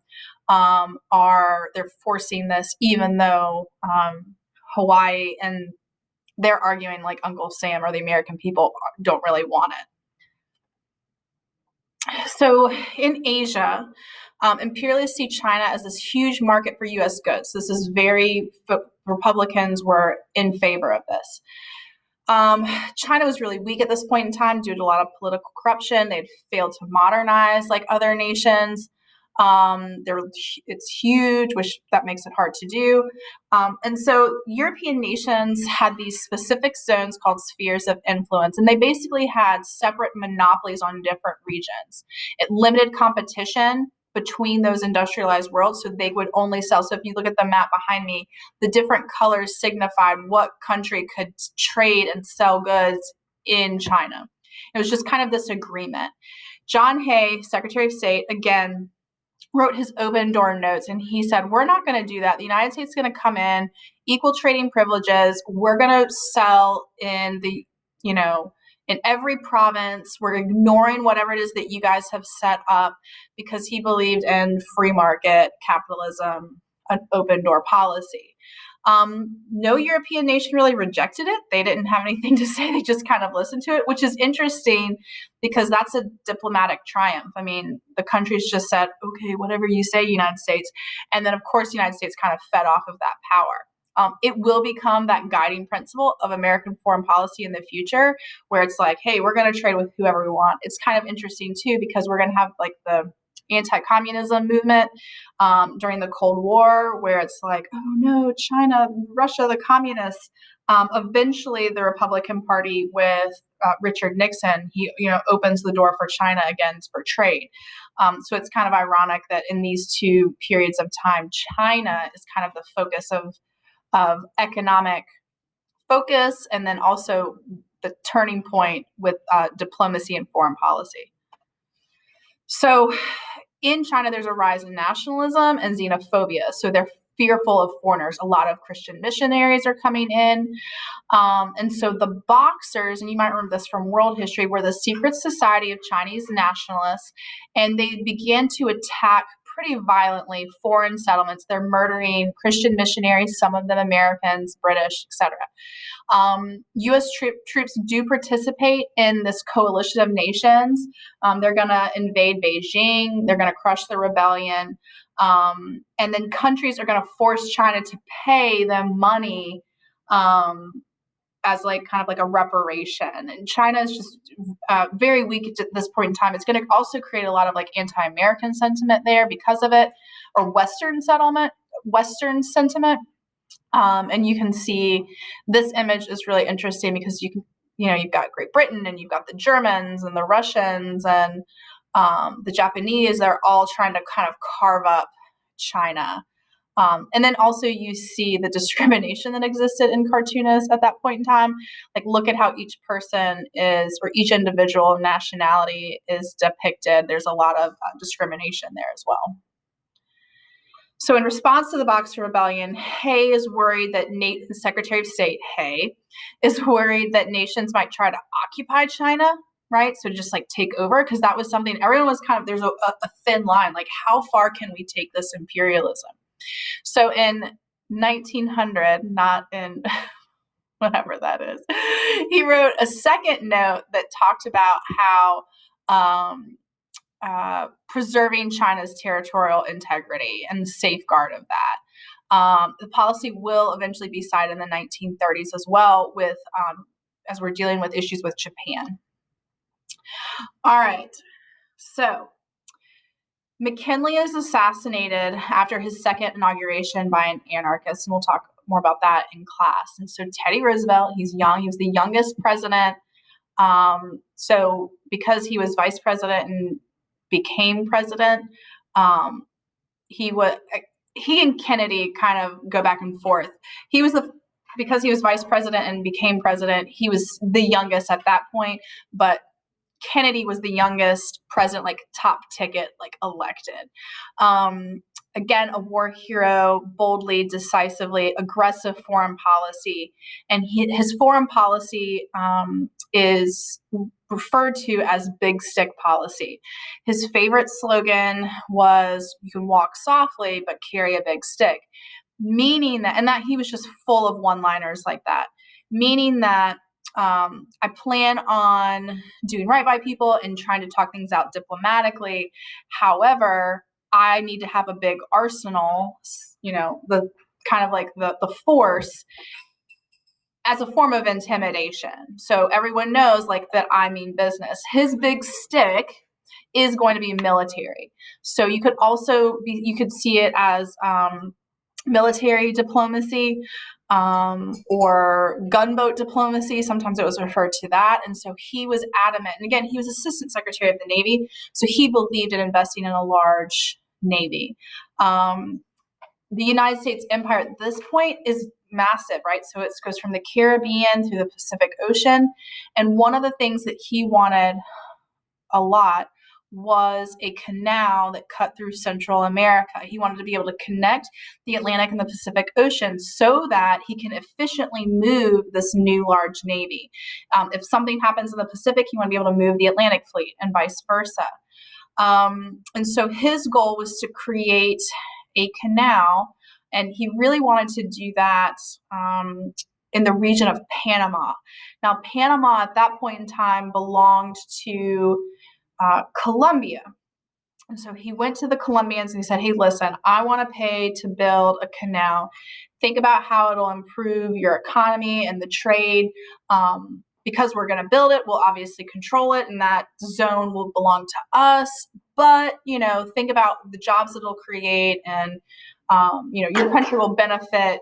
They're forcing this, even though Hawaii and they're arguing like Uncle Sam or the American people don't really want it. So in Asia, imperialists see China as this huge market for U.S. goods. This is Republicans were in favor of this. China was really weak at this point in time due to a lot of political corruption. They'd failed to modernize like other nations. It's huge, which that makes it hard to do. And so European nations had these specific zones called spheres of influence, and they basically had separate monopolies on different regions. It limited competition between those industrialized worlds, so they would only sell. So if you look at the map behind me, the different colors signified what country could trade and sell goods in China. It was just kind of this agreement. John Hay, Secretary of State, again, wrote his open door notes, and he said, we're not going to do that. The United States is going to come in, equal trading privileges. We're going to sell in in every province. We're ignoring whatever it is that you guys have set up, because he believed in free market capitalism, an open door policy. No European nation really rejected it. They didn't have anything to say. They just kind of listened to it, which is interesting because that's a diplomatic triumph. I mean, the countries just said, okay, whatever you say, United States. And then, of course, the United States kind of fed off of that power. It will become that guiding principle of American foreign policy in the future, where it's like, hey, we're going to trade with whoever we want. It's kind of interesting, too, because we're going to have like the anti-communism movement during the Cold War, where it's like, oh no, China, Russia, the communists. Eventually, the Republican Party with Richard Nixon, he opens the door for China again for trade. So it's kind of ironic that in these two periods of time, China is kind of the focus of economic focus, and then also the turning point with diplomacy and foreign policy. So in China, there's a rise in nationalism and xenophobia. So they're fearful of foreigners. A lot of Christian missionaries are coming in. And so the Boxers, and you might remember this from world history, were the secret society of Chinese nationalists, and they began to attack pretty violently foreign settlements. They're murdering Christian missionaries, some of them Americans, British, etc. U.S. troops do participate in this coalition of nations. They're going to invade Beijing. They're going to crush the rebellion. And then countries are going to force China to pay them money as like kind of like a reparation. And China is just very weak at this point in time. It's going to also create a lot of like anti-American sentiment there because of it, or Western sentiment. And you can see this image is really interesting because you've got Great Britain, and you've got the Germans and the Russians and the Japanese. They're all trying to kind of carve up China. And then also you see the discrimination that existed in cartoonists at that point in time. Like, look at how each person is, or each individual nationality is depicted. There's a lot of discrimination there as well. So in response to the Boxer Rebellion, Hay is worried that Secretary of State Hay is worried that nations might try to occupy China, right? So just like take over, because that was something everyone was kind of, there's a thin line, like how far can we take this imperialism? So in 1900, not in whatever that is, he wrote a second note that talked about how preserving China's territorial integrity and the safeguard of that. The policy will eventually be cited in the 1930s as well, with as we're dealing with issues with Japan. All right, so McKinley is assassinated after his second inauguration by an anarchist, and we'll talk more about that in class. And so Teddy Roosevelt, he's young, he was the youngest president. So because he was vice president and became president, he and Kennedy kind of go back and forth. Because he was vice president and became president, he was the youngest at that point, but Kennedy was the youngest president, like top ticket, like elected. again, a war hero, boldly, decisively, aggressive foreign policy. And his foreign policy is referred to as big stick policy. His favorite slogan was, "You can walk softly, but carry a big stick," meaning that, and that he was just full of one-liners like that, meaning that I plan on doing right by people and trying to talk things out diplomatically. However, I need to have a big arsenal, the kind of like the force as a form of intimidation. So everyone knows like that I mean business. His big stick is going to be military. So you could see it as military diplomacy, or gunboat diplomacy. Sometimes it was referred to that. And so he was adamant. And again, he was Assistant Secretary of the Navy. So he believed in investing in a large Navy. The United States empire at this point is massive, right? So it goes from the Caribbean through the Pacific Ocean. And one of the things that he wanted a lot was a canal that cut through Central America. He wanted to be able to connect the Atlantic and the Pacific Ocean so that he can efficiently move this new large navy. If something happens in the Pacific, he wanted to be able to move the Atlantic fleet and vice versa. And so his goal was to create a canal, and he really wanted to do that in the region of Panama. Now, Panama at that point in time belonged to Colombia. And so he went to the Colombians and he said, "Hey, listen, I want to pay to build a canal. Think about how it'll improve your economy and the trade. Because we're going to build it, we'll obviously control it, and that zone will belong to us. But, think about the jobs it'll create, and, your country will benefit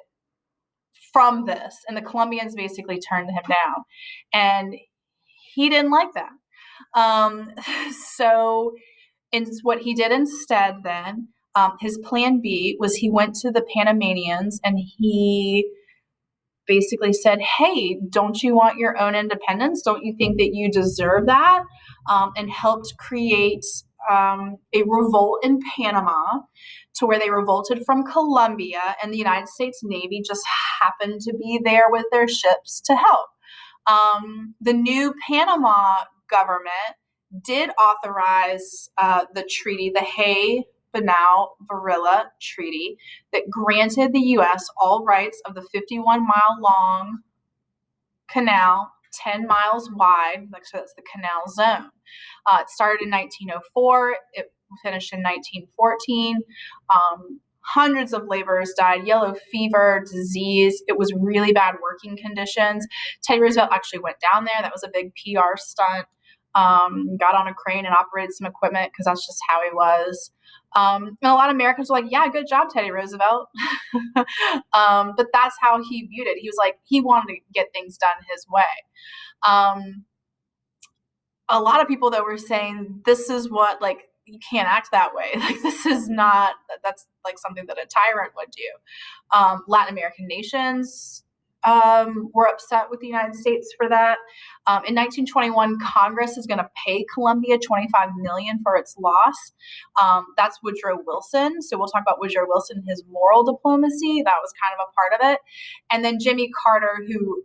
from this." And the Colombians basically turned him down. And he didn't like that. So what he did instead then, his plan B was he went to the Panamanians and he basically said, "Hey, don't you want your own independence? Don't you think that you deserve that?" And helped create a revolt in Panama, to where they revolted from Colombia, and the United States Navy just happened to be there with their ships to help. The new Panama government did authorize the treaty, the Hay-Bonao-Varilla Treaty, that granted the U.S. all rights of the 51-mile-long canal, 10 miles wide, so that's the canal zone. It started in 1904. It finished in 1914. Hundreds of laborers died, yellow fever, disease. It was really bad working conditions. Teddy Roosevelt actually went down there. That was a big PR stunt. Got on a crane and operated some equipment because that's just how he was. And a lot of Americans were like, "Yeah, good job, Teddy Roosevelt." But that's how he viewed it. He was like, he wanted to get things done his way. A lot of people that were saying, this is what, like, you can't act that way. Like, this is not, that's like something that a tyrant would do. Latin American nations were upset with the United States for that. In 1921, Congress is going to pay Colombia $25 million for its loss. That's Woodrow Wilson. So we'll talk about Woodrow Wilson, his moral diplomacy. That was kind of a part of it. And then Jimmy Carter, who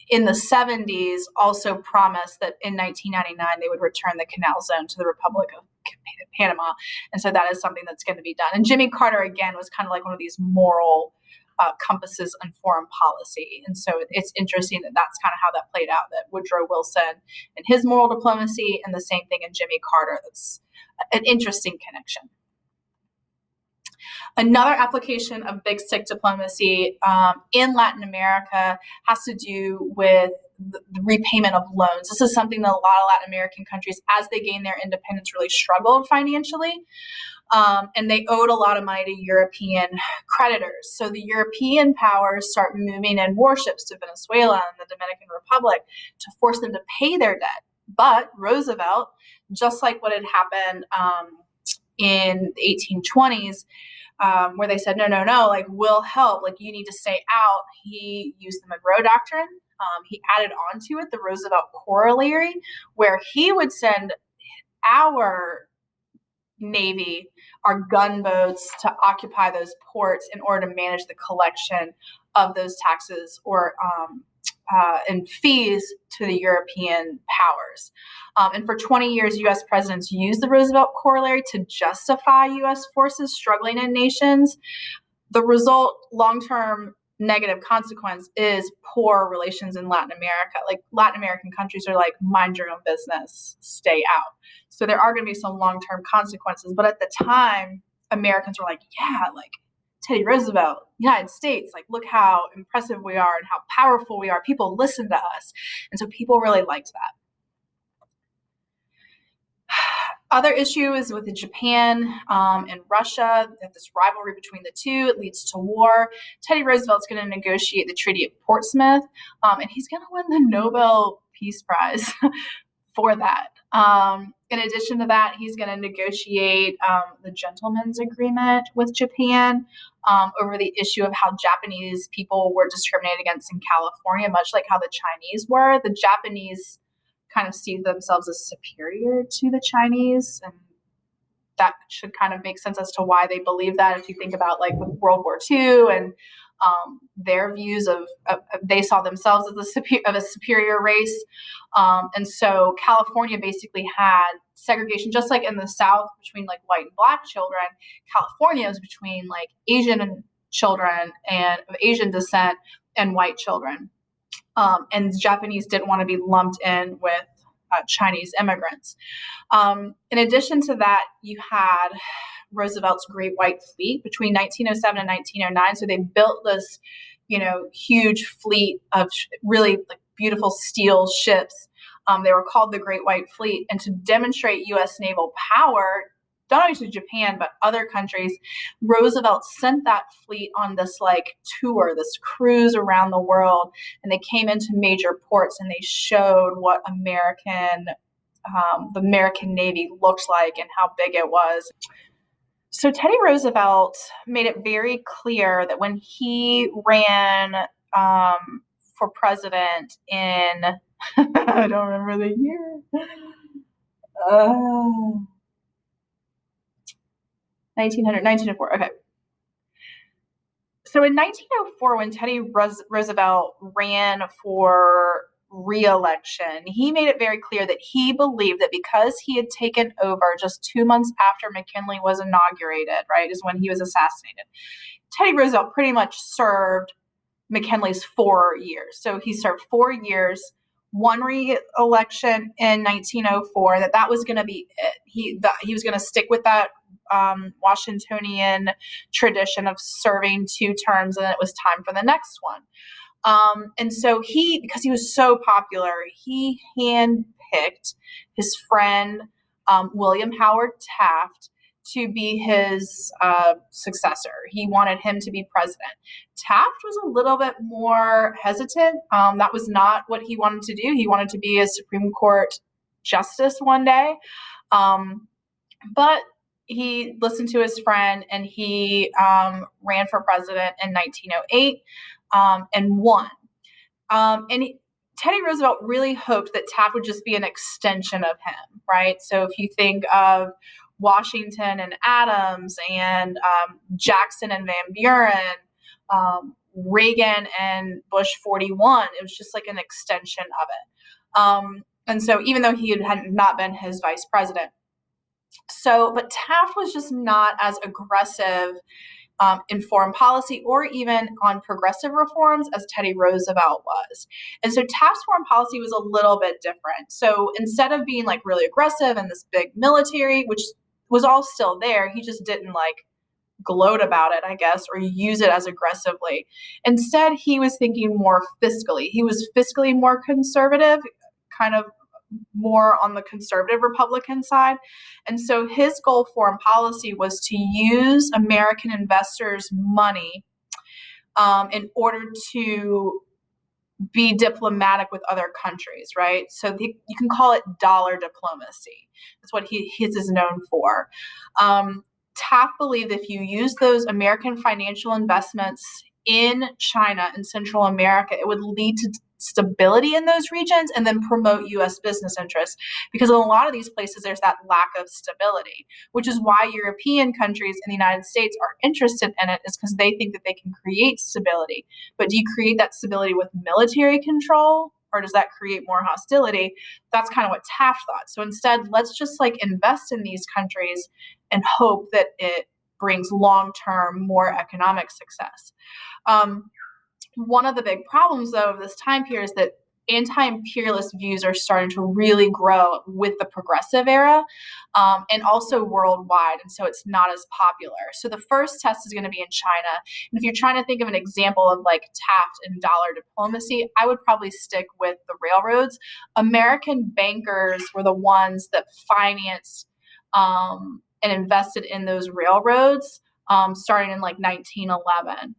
in the 70s also promised that in 1999 they would return the canal zone to the Republic of Panama. And so that is something that's going to be done. And Jimmy Carter, again, was kind of like one of these moral compasses on foreign policy. And so it's interesting that that's kind of how that played out, that Woodrow Wilson and his moral diplomacy, and the same thing in Jimmy Carter. That's an interesting connection. Another application of big stick diplomacy in Latin America has to do with the repayment of loans. This is something that a lot of Latin American countries, as they gained their independence, really struggled financially. And they owed a lot of money to European creditors. So the European powers start moving in warships to Venezuela and the Dominican Republic to force them to pay their debt. But Roosevelt, just like what had happened in the 1820s, where they said, no, like, we'll help, like, you need to stay out. He used the Monroe Doctrine. He added on to it the Roosevelt Corollary, where he would send our Navy, our gunboats to occupy those ports in order to manage the collection of those taxes or and fees to the European powers. And for 20 years, U.S. presidents used the Roosevelt corollary to justify U.S. forces struggling in nations. The result, long-term negative consequence, is poor relations in Latin America. Like, Latin American countries are like, mind your own business, stay out. So there are going to be some long-term consequences. But at the time, Americans were like, yeah, like Teddy Roosevelt, United States, like, look how impressive we are and how powerful we are. People listen to us. And so people really liked that. Other issue is with Japan and Russia. They have this rivalry between the two. It leads to war. Teddy Roosevelt's going to negotiate the Treaty of Portsmouth, and he's going to win the Nobel Peace Prize for that. In addition to that, he's going to negotiate the Gentleman's Agreement with Japan over the issue of how Japanese people were discriminated against in California, much like how the Chinese were. The Japanese kind of see themselves as superior to the Chinese, and that should kind of make sense as to why they believe that. If you think about like with World War II and their views of they saw themselves as a superior race, and so California basically had segregation, just like in the South between like white and black children. California is between like Asian children and of Asian descent and white children. And the Japanese didn't want to be lumped in with Chinese immigrants. In addition to that, you had Roosevelt's Great White Fleet between 1907 and 1909. So they built this, huge fleet of really like beautiful steel ships. They were called the Great White Fleet. And to demonstrate U.S. naval power, not only to Japan, but other countries, Roosevelt sent that fleet on this like tour, this cruise around the world. And they came into major ports and they showed what the American Navy looked like and how big it was. So Teddy Roosevelt made it very clear that when he ran for president in, I don't remember the year, 1904. Okay. So in 1904, when Teddy Roosevelt ran for re-election, he made it very clear that he believed that because he had taken over just 2 months after McKinley was inaugurated, right, is when he was assassinated, Teddy Roosevelt pretty much served McKinley's 4 years. So he served 4 years, one re-election in 1904, that was going to be it. He was going to stick with that Washingtonian tradition of serving 2 terms, and then it was time for the next one. And so because he was so popular, he handpicked his friend William Howard Taft to be his successor. He wanted him to be president. Taft was a little bit more hesitant. That was not what he wanted to do. He wanted to be a Supreme Court justice one day. But he listened to his friend and he ran for president in 1908 and won. Teddy Roosevelt really hoped that Taft would just be an extension of him, right? So if you think of Washington and Adams and Jackson and Van Buren, Reagan and Bush 41, it was just like an extension of it. And so even though he had not been his vice president. But Taft was just not as aggressive in foreign policy or even on progressive reforms as Teddy Roosevelt was. And so Taft's foreign policy was a little bit different. So instead of being like really aggressive and this big military, which was all still there, he just didn't like gloat about it, I guess, or use it as aggressively. Instead, he was thinking more fiscally. He was fiscally more conservative, kind of more on the conservative Republican side. And so his goal foreign policy was to use American investors' money in order to be diplomatic with other countries, right? So you can call it dollar diplomacy. That's what his is known for. Taft believed if you use those American financial investments in China and Central America, it would lead to stability in those regions and then promote U.S. business interests. Because in a lot of these places, there's that lack of stability, which is why European countries and the United States are interested in it, is because they think that they can create stability. But do you create that stability with military control, or does that create more hostility? That's kind of what Taft thought. So instead, let's just like invest in these countries and hope that it brings long-term more economic success. One of the big problems, though, of this time period is that anti-imperialist views are starting to really grow with the progressive era, and also worldwide, and so it's not as popular. So the first test is going to be in China, and if you're trying to think of an example of like Taft and dollar diplomacy, I would probably stick with the railroads. American bankers were the ones that financed and invested in those railroads, starting in like 1911.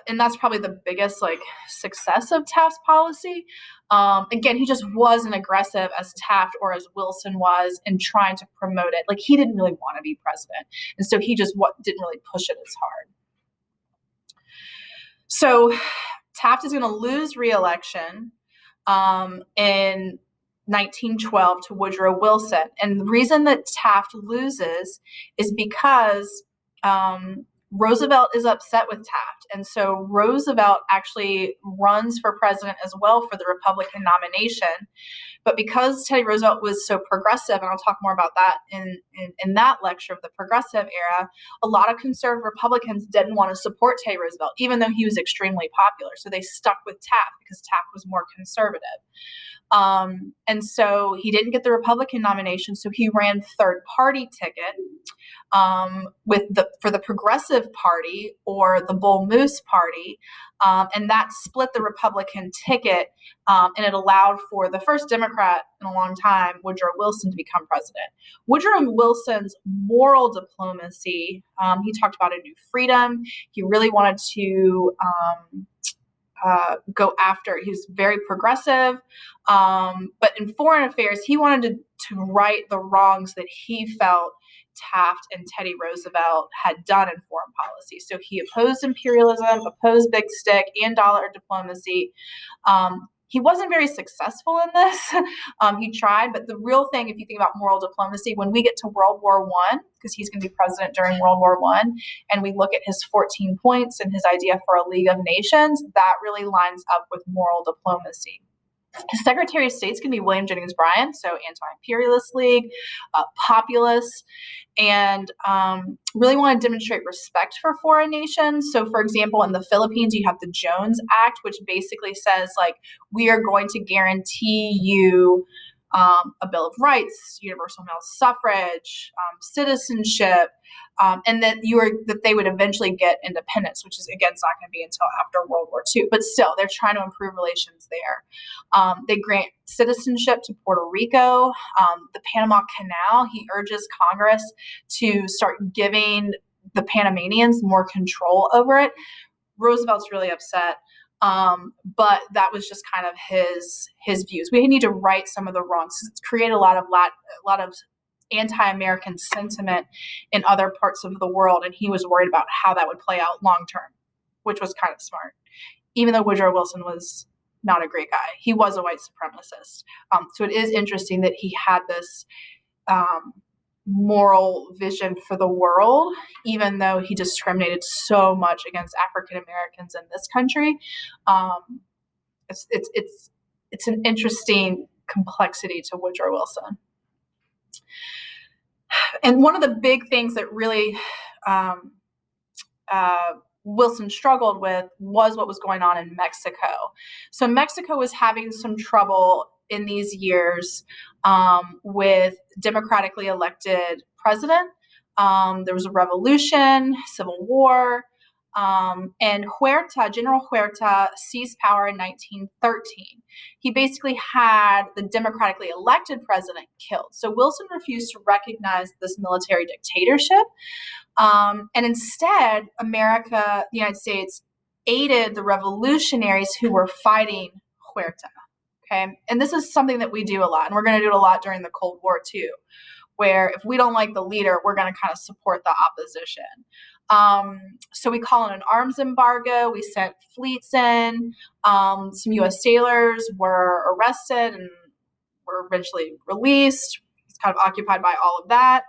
And that's probably the biggest like success of Taft's policy. Again, he just wasn't aggressive as Taft or as Wilson was in trying to promote it. Like he didn't really want to be president, and so he just didn't really push it as hard. So Taft is going to lose re-election in 1912 to Woodrow Wilson, and the reason that Taft loses is because Roosevelt is upset with Taft. And so Roosevelt actually runs for president as well for the Republican nomination. But because Teddy Roosevelt was so progressive, and I'll talk more about that in that lecture of the progressive era, a lot of conservative Republicans didn't want to support Teddy Roosevelt, even though he was extremely popular. So they stuck with Taft because Taft was more conservative. And so he didn't get the Republican nomination, so he ran third party ticket for the Progressive Party or the Bull Moose Party, and that split the Republican ticket, and it allowed for the first Democrat in a long time, Woodrow Wilson, to become president. Woodrow Wilson's moral diplomacy, he talked about a new freedom. He really wanted to go after. He was very progressive, but in foreign affairs, he wanted to right the wrongs that he felt Taft and Teddy Roosevelt had done in foreign policy. So he opposed imperialism, opposed big stick and dollar diplomacy. He wasn't very successful in this. He tried, but the real thing, if you think about moral diplomacy, when we get to World War I, because he's going to be president during World War I, and we look at his 14 points and his idea for a League of Nations, that really lines up with moral diplomacy. His Secretary of State is going to be William Jennings Bryan, so Anti-Imperialist League, populist, and really want to demonstrate respect for foreign nations. So, for example, in the Philippines, you have the Jones Act, which basically says, like, we are going to guarantee you a Bill of Rights, universal male suffrage, citizenship, and that they would eventually get independence, which is, again, it's not going to be until after World War II. But still, they're trying to improve relations there. They grant citizenship to Puerto Rico. The Panama Canal, he urges Congress to start giving the Panamanians more control over it. Roosevelt's really upset. But that was just kind of his views. We need to right some of the wrongs. It's created a lot of anti-American sentiment in other parts of the world, and he was worried about how that would play out long term, which was kind of smart. Even though Woodrow Wilson was not a great guy, he was a white supremacist. So it is interesting that he had this moral vision for the world, even though he discriminated so much against African Americans in this country. It's an interesting complexity to Woodrow Wilson. And one of the big things that really Wilson struggled with was what was going on in Mexico. So Mexico was having some trouble in these years with democratically elected president. There was a revolution, civil war, and General Huerta seized power in 1913. He basically had the democratically elected president killed. So Wilson refused to recognize this military dictatorship. And instead, the United States, aided the revolutionaries who were fighting Huerta. Okay, and this is something that we do a lot, and we're going to do it a lot during the Cold War too, where if we don't like the leader, we're going to kind of support the opposition. So we call in an arms embargo. We sent fleets in. Some U.S. sailors were arrested and were eventually released. He's kind of occupied by all of that.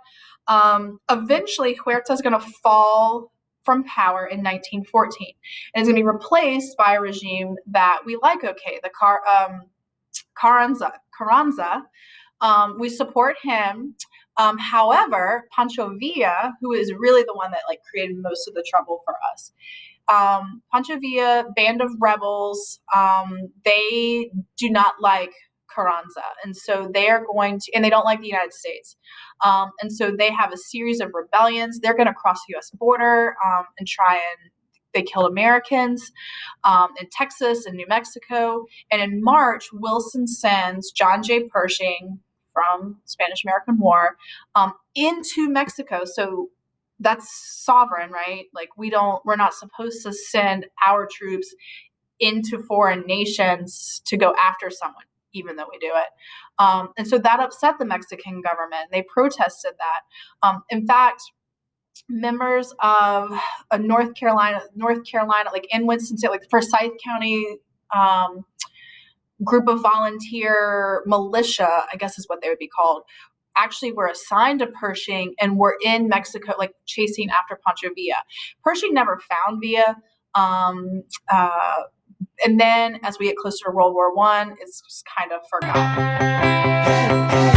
Eventually, Huerta is going to fall from power in 1914, and is going to be replaced by a regime that we like. Okay, the Carranza. We support him. However, Pancho Villa, who is really the one that like created most of the trouble for us, Pancho Villa, band of rebels, they do not like Carranza. And so they are going to, and they don't like the United States. And so they have a series of rebellions. They're going to cross the U.S. border and try and they kill Americans in Texas and New Mexico. And in March, Wilson sends John J. Pershing from Spanish-American War into Mexico. So that's sovereign, right? Like we're not supposed to send our troops into foreign nations to go after someone, even though we do it. And so that upset the Mexican government. They protested that. In fact, members of North Carolina, like in Winston-Salem, like the Forsyth County group of volunteer militia, I guess is what they would be called, actually were assigned to Pershing and were in Mexico, like chasing after Pancho Villa. Pershing never found Villa. And then as we get closer to World War I, it's just kind of forgotten.